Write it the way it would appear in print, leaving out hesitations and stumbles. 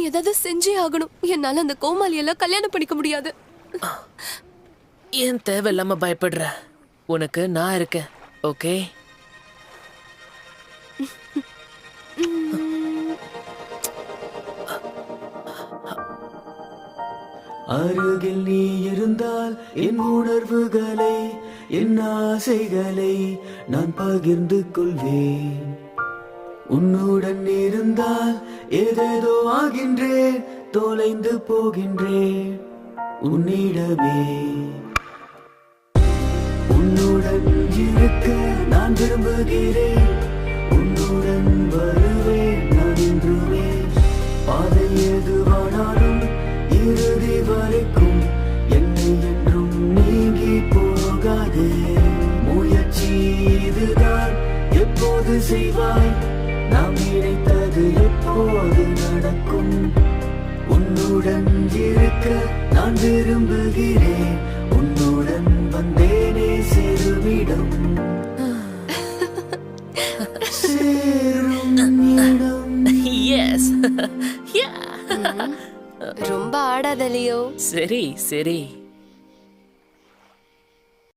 ஏதாவது செஞ்சே ஆகணும். என்னால அந்த கோமாளியெல்லாம் கல்யாணம் பண்ணிக்க முடியாது. ஏன் தேவையில்லாம பயப்படுற? உனக்கு நான் இருக்கேன். ஓகே, அருகில் நீ இருந்தால் என் உணர்வுகளை, என் ஆசைகளை நான் பகிர்ந்து கொள்வேன். உன்னுடன் இருந்தால் ஏதேதோ ஆகின்றேன், தொலைந்து போகின்றேன் உன்னிடமே. உன்னுடன் இருக்க நான் விரும்புகிறேன், உன்னுடன் வருவேன் நான் என்றுமே. பாதை எதுவானாலும் இறுதி வரைக்கும் என்னை என்றும் நீங்கி போகாதே. முயற்சி இதுதான் எப்போது செய்வாய், நாம் நினைத்தது எப்போது நடக்கும். உன்னுடன் இருக்க நான் விரும்புகிறேன், உன்னுடன் வந்தேனே சேருமிடம். சேரும் இடம். எஸ். ரொம்ப ஆடாத லியோ. சரி சரி.